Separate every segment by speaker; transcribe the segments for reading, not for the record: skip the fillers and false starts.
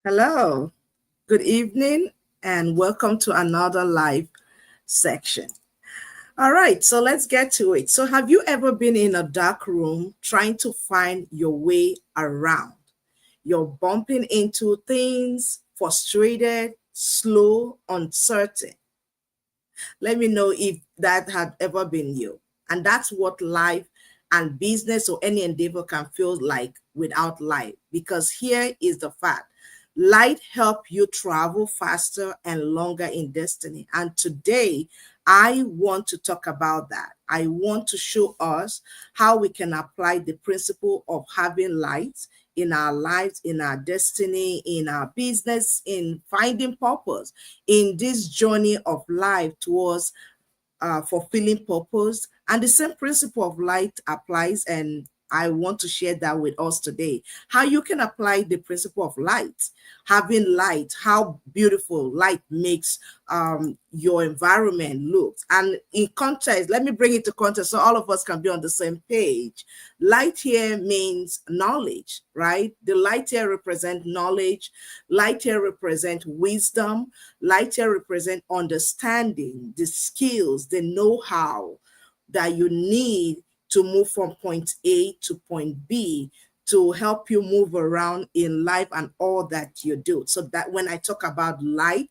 Speaker 1: Hello, good evening, and welcome to another live section. All right, so let's get to it. So, have you ever been in a dark room trying to find your way around? You're bumping into things, frustrated, slow, uncertain. Let me know if that had ever been you. And that's what life and business or any endeavor can feel like without light. Because here is the fact: light help you travel faster and longer in destiny. And today, I want to talk about that. I want to show us how we can apply the principle of having light in our lives, in our destiny, in our business, in finding purpose in this journey of life towards fulfilling purpose. And the same principle of light applies, and I want to share that with us today. How you can apply the principle of light, having light, how beautiful light makes your environment look. And in context, let me bring it to context so all of us can be on the same page. Light here means knowledge, right? The light here represent knowledge. Light here represent wisdom. Light here represent understanding, the skills, the know-how that you need to move from point A to point B to help you move around in life and all that you do. So that when I talk about light,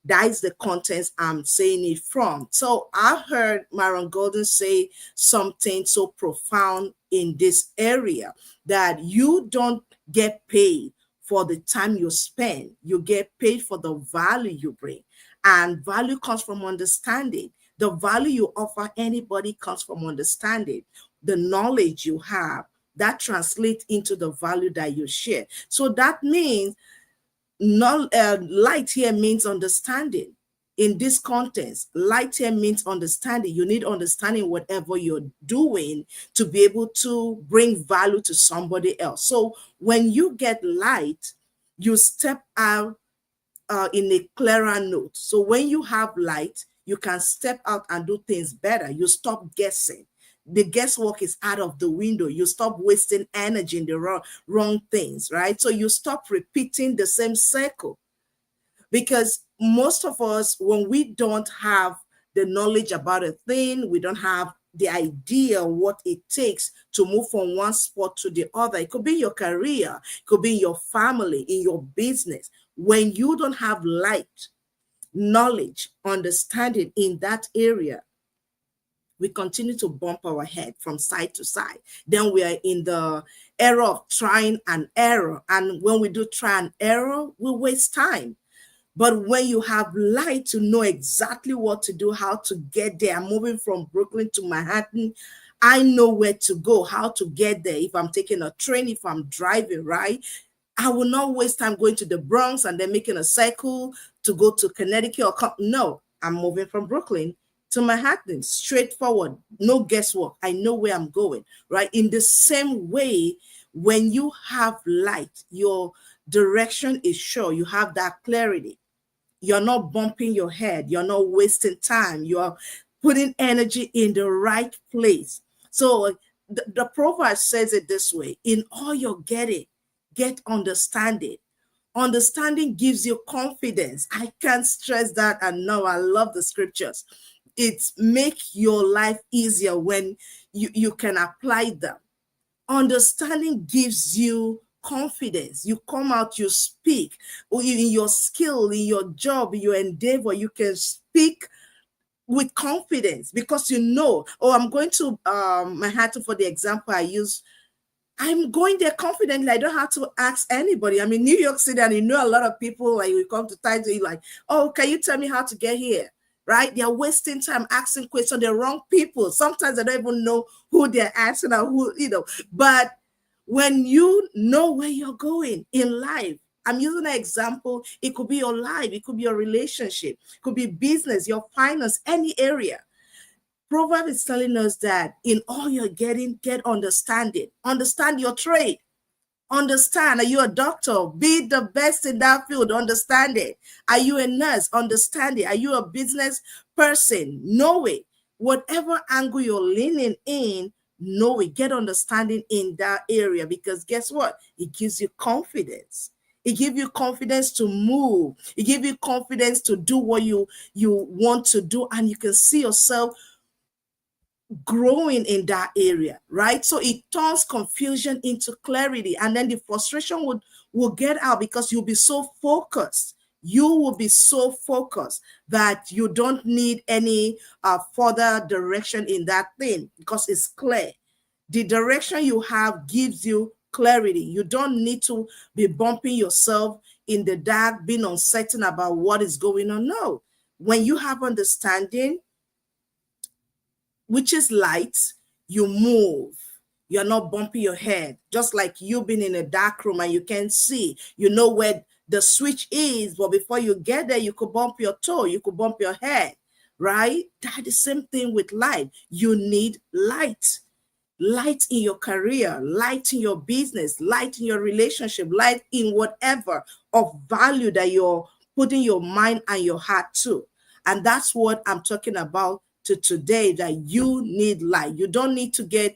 Speaker 1: that is the contents I'm saying it from. So I heard Myron Golden say something so profound in this area, that you don't get paid for the time you spend, you get paid for the value you bring. And value comes from understanding. The value you offer anybody comes from understanding. The knowledge you have, that translates into the value that you share. So that means light here means understanding. In this context, light here means understanding. You need understanding whatever you're doing to be able to bring value to somebody else. So when you get light, you step out in a clearer note. So when you have light, you can step out and do things better. You stop guessing. The guesswork is out of the window. You stop wasting energy in the wrong things, right? So you stop repeating the same cycle. Because most of us, when we don't have the knowledge about a thing, we don't have the idea what it takes to move from one spot to the other. It could be your career, it could be in your family, in your business. When you don't have light, knowledge, understanding in that area, we continue to bump our head from side to side. Then we are in the era of trying and error. And when we do try and error, we waste time. But when you have light to know exactly what to do, how to get there, I'm moving from Brooklyn to Manhattan, I know where to go, how to get there. If I'm taking a train, if I'm driving, right? I will not waste time going to the Bronx and then making a cycle to go to Connecticut no, I'm moving from Brooklyn to Manhattan, straightforward, no guesswork. I know where I'm going, right? In the same way, when you have light, your direction is sure, you have that clarity. You're not bumping your head. You're not wasting time. You're putting energy in the right place. So the proverb says it this way: in all you're getting, get understanding. Understanding gives you confidence. I can't stress that enough. I love the scriptures. It make your life easier when you can apply them. Understanding gives you confidence. You come out, you speak, or in your skill, in your job, in your endeavor, you can speak with confidence because you know, oh, I'm going to Manhattan for the example I use. I'm going there confidently. I don't have to ask anybody. I'm in New York City, and you know a lot of people, like, we come to times you like, oh, can you tell me how to get here? Right? They're wasting time asking questions. They're wrong people. Sometimes they don't even know who they're asking or who, But when you know where you're going in life, I'm using an example. It could be your life, it could be your relationship, it could be business, your finance, any area. Proverb is telling us that in all you're getting, get understanding. Understand your trade. Understand. Are you a doctor? Be the best in that field. Understand it. Are you a nurse? Understand it. Are you a business person? Know it. Whatever angle you're leaning in, know it. Get understanding in that area, because guess what? It gives you confidence. It gives you confidence to move. It gives you confidence to do what you want to do, and you can see yourself growing in that area, right? So it turns confusion into clarity, and then the frustration will get out because you'll be so focused. You will be so focused that you don't need any further direction in that thing because it's clear. The direction you have gives you clarity. You don't need to be bumping yourself in the dark, being uncertain about what is going on. No. When you have understanding, which is light, you move. You're not bumping your head. Just like you being in a dark room and you can't see. You know where the switch is, but before you get there, you could bump your toe, you could bump your head, right? That is the same thing with light. You need light. Light in your career, light in your business, light in your relationship, light in whatever of value that you're putting your mind and your heart to. And that's what I'm talking about to today, that you need light. You don't need to get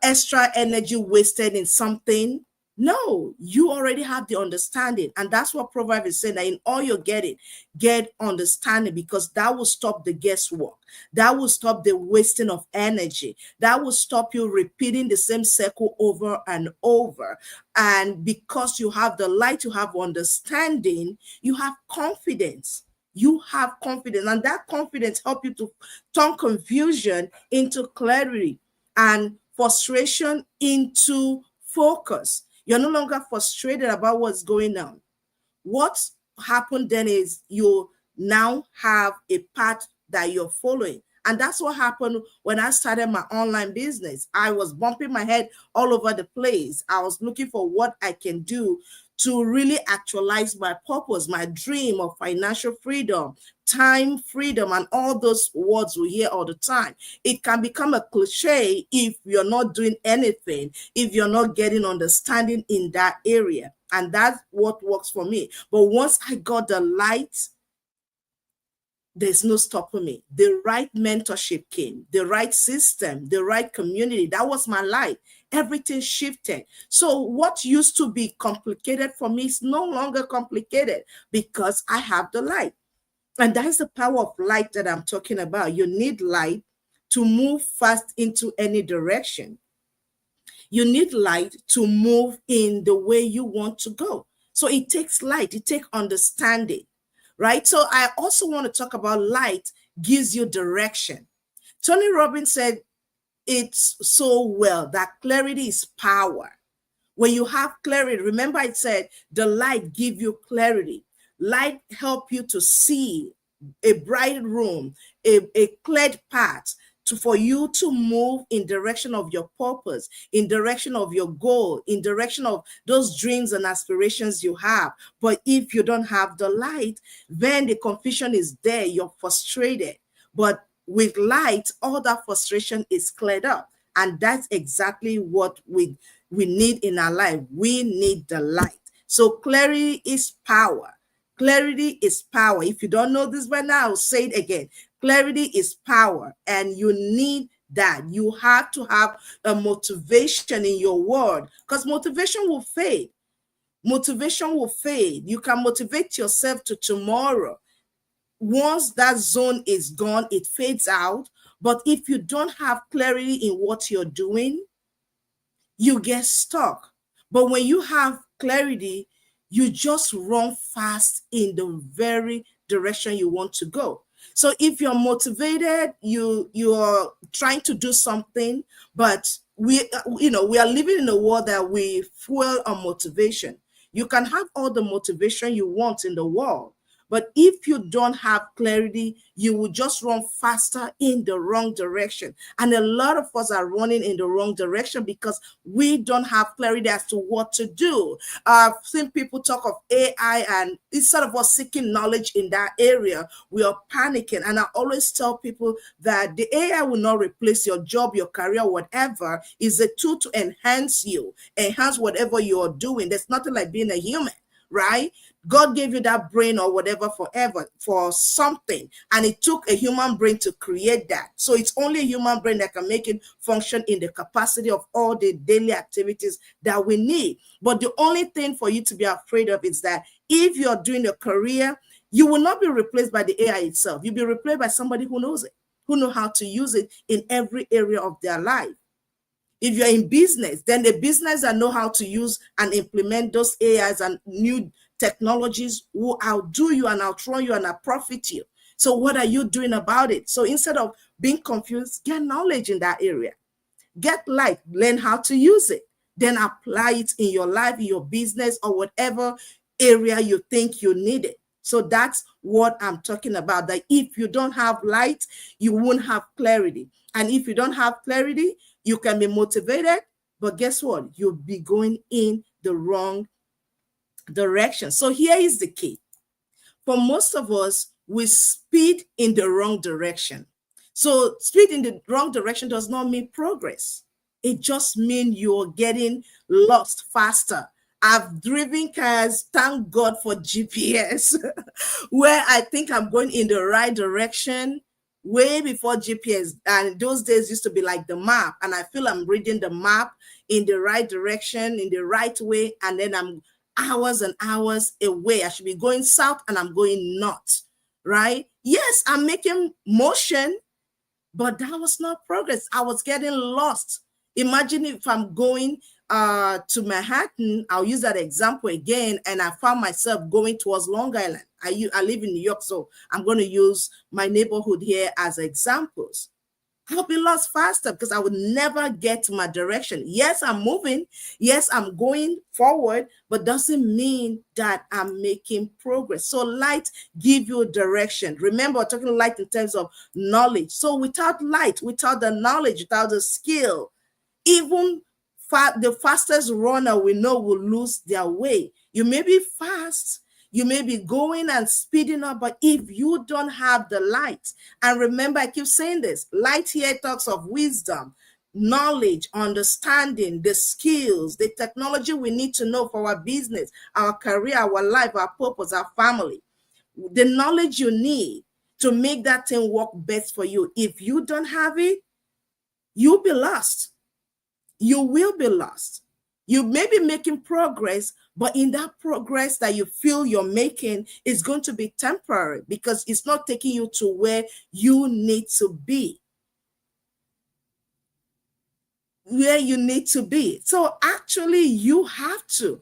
Speaker 1: extra energy wasted in something. No, you already have the understanding. And that's what Proverbs is saying, that in all you're getting, get understanding, because that will stop the guesswork. That will stop the wasting of energy. That will stop you repeating the same cycle over and over. And because you have the light, you have understanding, you have confidence. You have confidence, and that confidence helps you to turn confusion into clarity and frustration into focus. You're no longer frustrated about what's going on. What happened then is you now have a path that you're following. And that's what happened when I started my online business. I was bumping my head all over the place. I was looking for what I can do to really actualize my purpose, my dream of financial freedom, time freedom, and all those words we hear all the time. It can become a cliche if you're not doing anything, if you're not getting understanding in that area. And that's what works for me. But once I got the light, there's no stopping me. The right mentorship came, the right system, the right community. That was my life. Everything shifted. So what used to be complicated for me is no longer complicated because I have the light. And that is the power of light that I'm talking about. You need light to move fast into any direction. You need light to move in the way you want to go. So it takes light, it takes understanding, right? So I also want to talk about light gives you direction. Tony Robbins said it's so well that clarity is power. When you have clarity, remember I said the light give you clarity. Light help you to see a bright room, a cleared path for you to move in direction of your purpose, in direction of your goal, in direction of those dreams and aspirations you have. But if you don't have the light, then the confusion is there. You're frustrated. But with light, all that frustration is cleared up. And that's exactly what we need in our life. We need the light. So clarity is power. Clarity is power. If you don't know this by now, I'll say it again. Clarity is power, and you need that. You have to have a motivation in your word, because motivation will fade. Motivation will fade. You can motivate yourself to tomorrow. Once that zone is gone, it fades out. But if you don't have clarity in what you're doing, you get stuck. But when you have clarity, you just run fast in the very direction you want to go. So if you're motivated, you're trying to do something, but we are living in a world that we fuel on motivation. You can have all the motivation you want in the world, but if you don't have clarity, you will just run faster in the wrong direction. And a lot of us are running in the wrong direction because we don't have clarity as to what to do. I've seen people talk of AI, and instead of us seeking knowledge in that area, we are panicking. And I always tell people that the AI will not replace your job, your career, whatever. Is a tool to enhance you, enhance whatever you're doing. There's nothing like being a human, right? God gave you that brain or whatever forever for something, and it took a human brain to create that. So it's only a human brain that can make it function in the capacity of all the daily activities that we need. But the only thing for you to be afraid of is that if you're doing a career, you will not be replaced by the AI itself. You'll be replaced by somebody who knows it, who know how to use it in every area of their life. If you're in business, then the business that know how to use and implement those AIs and new technologies will outdo you and outrun you and outprofit you. So what are you doing about it? So instead of being confused, get knowledge in that area. Get light, learn how to use it, then apply it in your life, in your business, or whatever area you think you need it. So that's what I'm talking about, that if you don't have light, you won't have clarity. And if you don't have clarity, you can be motivated, but guess what? You'll be going in the wrong direction. So here is the key. For most of us, we speed in the wrong direction. So speed in the wrong direction does not mean progress. It just means you're getting lost faster. I've driven cars, thank God for GPS, where I think I'm going in the right direction way before GPS. And those days used to be like the map. And I feel I'm reading the map in the right direction, in the right way. And then I'm hours and hours away. I should be going south and I'm going north, right? Yes, I'm making motion, but that was not progress. I was getting lost. Imagine if I'm going to Manhattan, I'll use that example again, and I found myself going towards Long Island. I live in New York, so I'm going to use my neighborhood here as examples. I'll be lost faster because I would never get my direction. Yes, I'm moving. Yes, I'm going forward, but doesn't mean that I'm making progress. So light give you direction. Remember, we're talking light in terms of knowledge. So without light, without the knowledge, without the skill, even the fastest runner we know will lose their way. You may be fast, you may be going and speeding up, but if you don't have the light, and remember, I keep saying this, light here talks of wisdom, knowledge, understanding, the skills, the technology we need to know for our business, our career, our life, our purpose, our family, the knowledge you need to make that thing work best for you. If you don't have it, you'll be lost. You will be lost. You may be making progress, but in that progress that you feel you're making is going to be temporary because it's not taking you to where you need to be. Where you need to be. So actually, you have to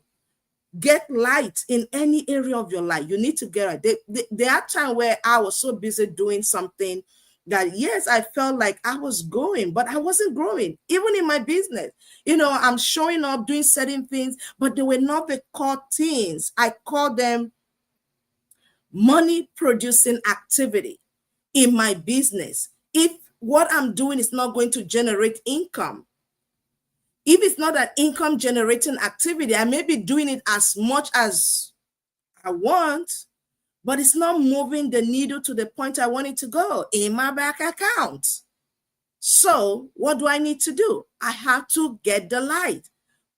Speaker 1: get light in any area of your life. You need to get it. There are times where I was so busy doing something that, yes, I felt like I was growing, but I wasn't growing. Even in my business, I'm showing up, doing certain things, but they were not the core things. I call them money producing activity in my business. If what I'm doing is not going to generate income, if it's not an income generating activity, I may be doing it as much as I want, but it's not moving the needle to the point I want it to go in my bank account. So what do I need to do? I have to get the light.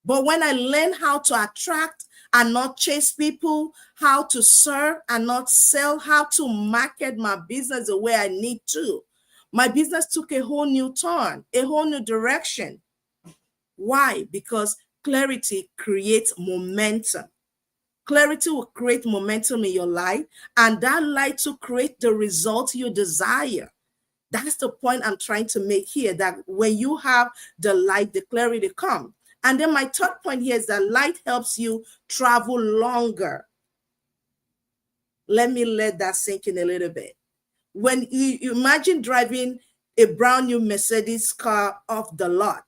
Speaker 1: But when I learn how to attract and not chase people, how to serve and not sell, how to market my business the way I need to, my business took a whole new turn, a whole new direction. Why? Because clarity creates momentum. Clarity will create momentum in your life, and that light will create the result you desire. That's the point I'm trying to make here, that when you have the light, the clarity comes. And then my third point here is that light helps you travel longer. Let me let that sink in a little bit. When you imagine driving a brand new Mercedes car off the lot,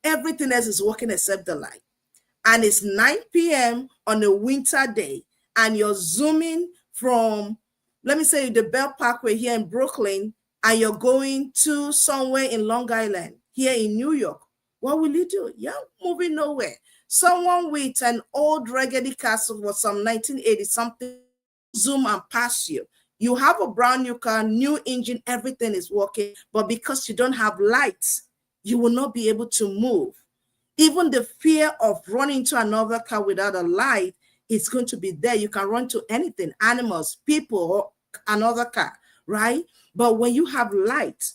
Speaker 1: everything else is working except the light. And it's 9 p.m. on a winter day, and you're zooming from, let me say, the Bell Parkway here in Brooklyn, and you're going to somewhere in Long Island, here in New York. What will you do? You're moving nowhere. Someone with an old raggedy castle for some 1980 something zoom and pass you. You have a brand new car, new engine, everything is working, but because you don't have lights, you will not be able to move. Even the fear of running to another car without a light is going to be there. You can run to anything, animals, people, or another car, right? But when you have light,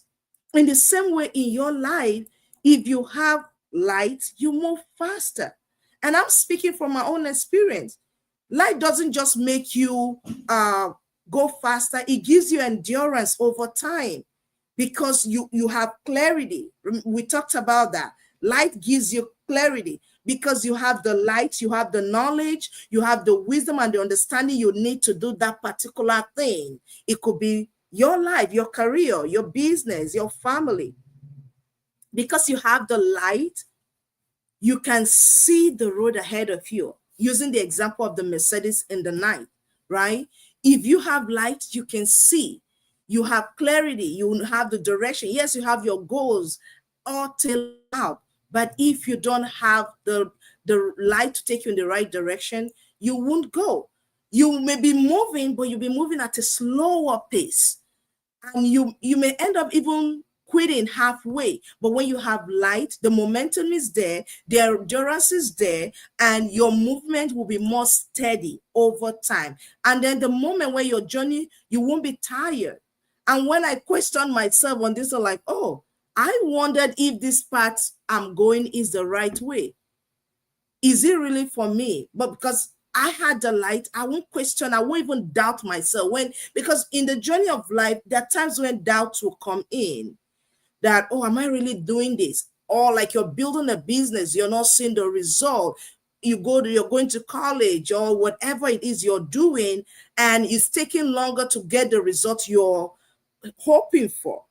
Speaker 1: in the same way in your life, if you have light, you move faster. And I'm speaking from my own experience. Light doesn't just make you go faster, it gives you endurance over time because you have clarity. We talked about that. Light gives you clarity because you have the light, you have the knowledge, you have the wisdom and the understanding you need to do that particular thing. It could be your life, your career, your business, your family. Because you have the light, you can see the road ahead of you. Using the example of the Mercedes in the night, right? If you have light, you can see. You have clarity. You have the direction. Yes, you have your goals all tailored out. But if you don't have the light to take you in the right direction, you won't go. You may be moving, but you'll be moving at a slower pace, and you may end up even quitting halfway. But when you have light, the momentum is there, the endurance is there, and your movement will be more steady over time. And then the moment where your journey, you won't be tired. And when I question myself on this, I'm like, oh, I wondered if this path I'm going is the right way. Is it really for me? But because I had the light, I won't question, I won't even doubt myself. Because in the journey of life, there are times when doubts will come in that, oh, am I really doing this? Or like you're building a business, you're not seeing the result. You're going to college or whatever it is you're doing, and it's taking longer to get the result you're hoping for.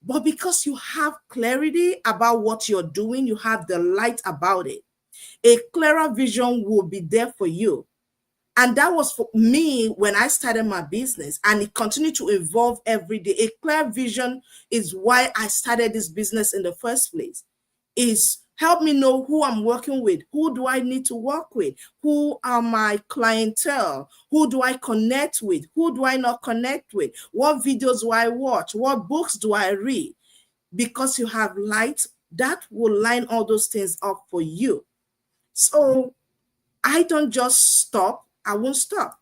Speaker 1: But because you have clarity about what you're doing, you have the light about it, a clearer vision will be there for you. And that was for me when I started my business, and it continued to evolve every day. A clear vision is why I started this business in the first place. Is help me know who I'm working with, who do I need to work with, who are my clientele, who do I connect with, who do I not connect with, what videos do I watch, what books do I read. Because you have light, that will line all those things up for you. So I don't just stop. I won't stop.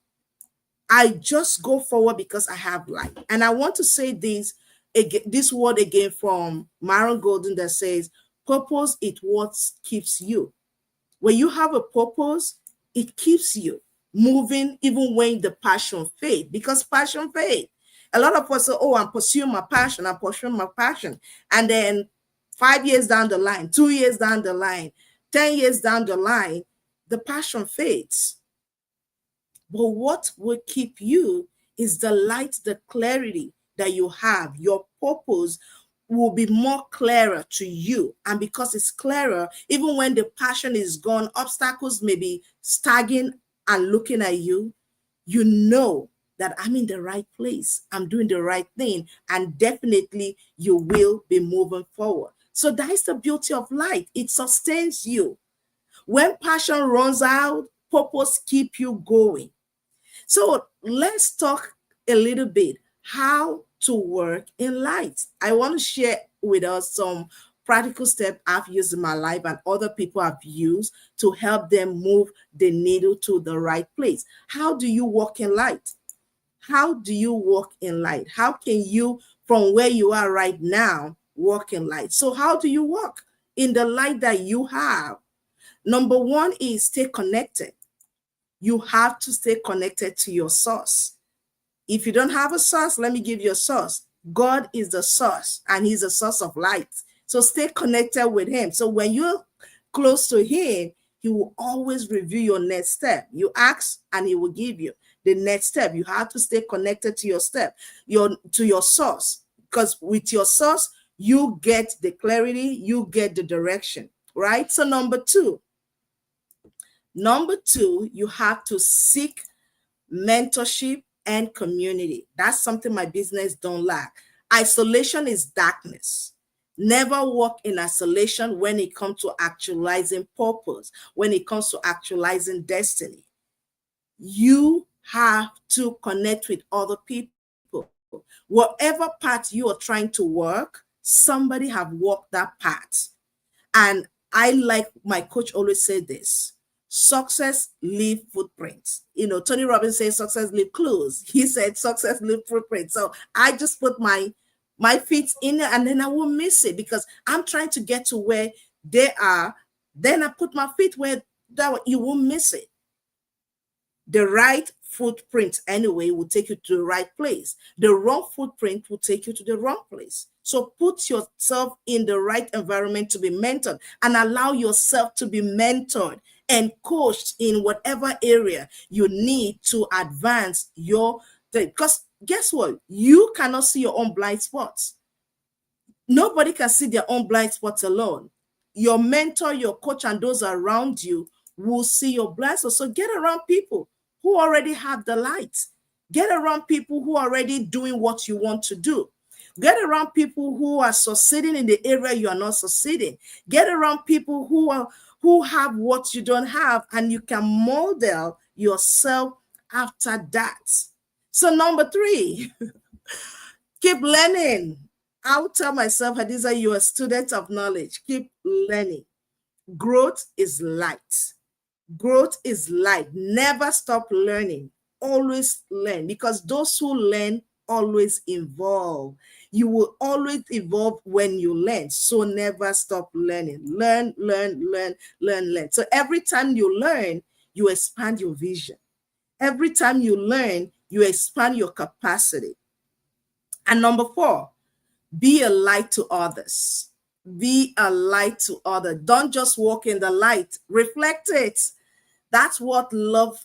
Speaker 1: I just go forward because I have light. And I want to say this word again from Myron Golden that says, purpose is what keeps you. When you have a purpose, it keeps you moving even when the passion fades, because passion fades. A lot of us say, oh, I'm pursuing my passion, I'm pursuing my passion. And then 5 years down the line, 2 years down the line, 10 years down the line, the passion fades. But what will keep you is the light, the clarity that you have. Your purpose will be more clearer to you. And because it's clearer, even when the passion is gone, obstacles may be staggering and looking at you, you know that I'm in the right place, I'm doing the right thing, and definitely you will be moving forward. So that is the beauty of light. It sustains you. When passion runs out, purpose keep you going. So let's talk a little bit how to work in light. I want to share with us some practical steps I've used in my life and other people have used to help them move the needle to the right place. How do you walk in light? How do you walk in light? How can you, from where you are right now, walk in light? So how do you walk in the light that you have? Number one is stay connected. You have to stay connected to your source. If you don't have a source, let me give you a source. God is the source, and he's a source of light. So stay connected with him. So when you're close to him, he will always review your next step. You ask and he will give you the next step. You have to stay connected to your to your source, because with your source, you get the clarity, you get the direction, right? So Number two, you have to seek mentorship and community. That's something my business don't lack. Isolation is darkness. Never work in isolation when it comes to actualizing purpose, when it comes to actualizing destiny. You have to connect with other people. Whatever path you are trying to work, somebody have walked that path. And I like my coach always said this: success leave footprints. Tony Robbins says success leave clues. He said success leave footprints. So I just put my feet in it, and then I won't miss it because I'm trying to get to where they are. Then I put my feet where that you won't miss it. The right footprint anyway will take you to the right place. The wrong footprint will take you to the wrong place. So put yourself in the right environment to be mentored, and allow yourself to be mentored and coached in whatever area you need to advance your thing. Because guess what? You cannot see your own blind spots. Nobody can see their own blind spots alone. Your mentor, your coach, and those around you will see your blind spots. So get around people who already have the light. Get around people who are already doing what you want to do. Get around people who are succeeding in the area you are not succeeding. Get around people who have what you don't have, and you can model yourself after that. So number 3, keep learning. I will tell myself, Hadiza, you're a student of knowledge. Keep learning. Growth is light. Growth is light. Never stop learning. Always learn, because those who learn always evolve. You will always evolve when you learn. So never stop learning. Learn, learn, learn, learn, learn. So every time you learn, you expand your vision. Every time you learn, you expand your capacity. And number 4, be a light to others. Be a light to others. Don't just walk in the light, reflect it. That's what love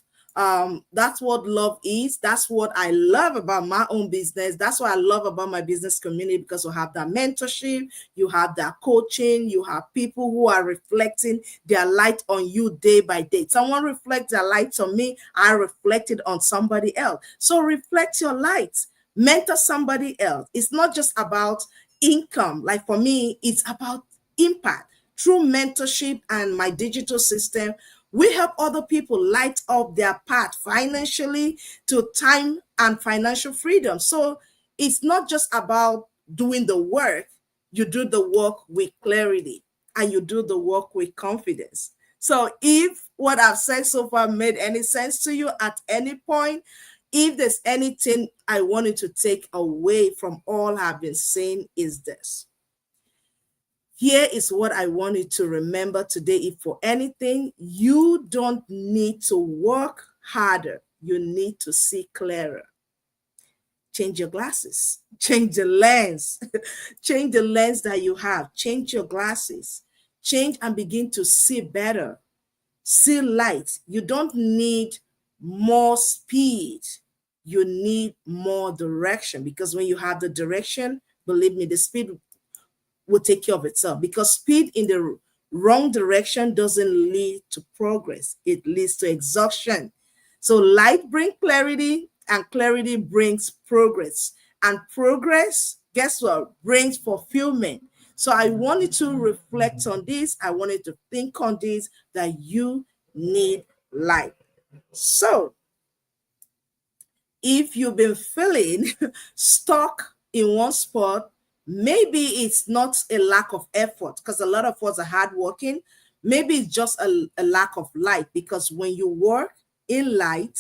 Speaker 1: is. That's what I love about my own business. That's what I love about my business community, because you have that mentorship, you have that coaching, you have people who are reflecting their light on you day by day. Someone reflects their light on me, I reflect it on somebody else. So reflect your light. Mentor somebody else. It's not just about income. Like for me, it's about impact. Through mentorship and my digital system, we help other people light up their path financially to time and financial freedom. So it's not just about doing the work. You do the work with clarity, and you do the work with confidence. So if what I've said so far made any sense to you at any point, if there's anything I wanted to take away from all I've been saying, is this. Here is what I want you to remember today. If for anything, you don't need to work harder. You need to see clearer. Change your glasses. Change the lens. Change the lens that you have. Change your glasses. Change and begin to see better. See light. You don't need more speed. You need more direction, because when you have the direction, believe me, the speed will take care of itself, because speed in the wrong direction doesn't lead to progress. It leads to exhaustion. So light brings clarity, and clarity brings progress. And progress, guess what, brings fulfillment. So I wanted to reflect on this. I wanted to think on this, that you need light. So if you've been feeling stuck in one spot, maybe it's not a lack of effort, because a lot of us are hardworking. Maybe it's just a lack of light, because when you work in light,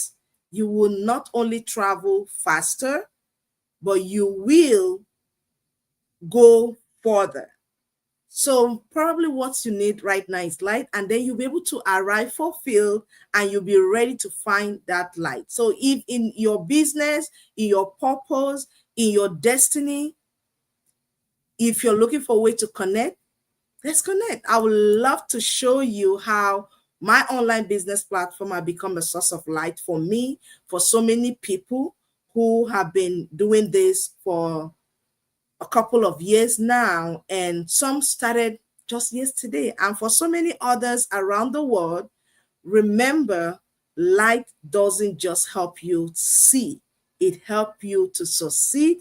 Speaker 1: you will not only travel faster, but you will go further. So probably what you need right now is light, and then you'll be able to arrive fulfilled, and you'll be ready to find that light. So if in your business, in your purpose, in your destiny, if you're looking for a way to connect, let's connect. I would love to show you how my online business platform has become a source of light for me, for so many people who have been doing this for a couple of years now, and some started just yesterday. And for so many others around the world, remember, light doesn't just help you see, it helps you to succeed.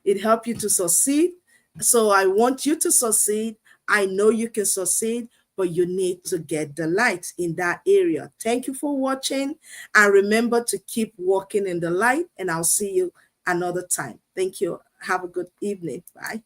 Speaker 1: It helps you to succeed. So I want you to succeed. I know you can succeed, but you need to get the light in that area. Thank you for watching, and remember to keep walking in the light, and I'll see you another time. Thank you. Have a good evening. Bye.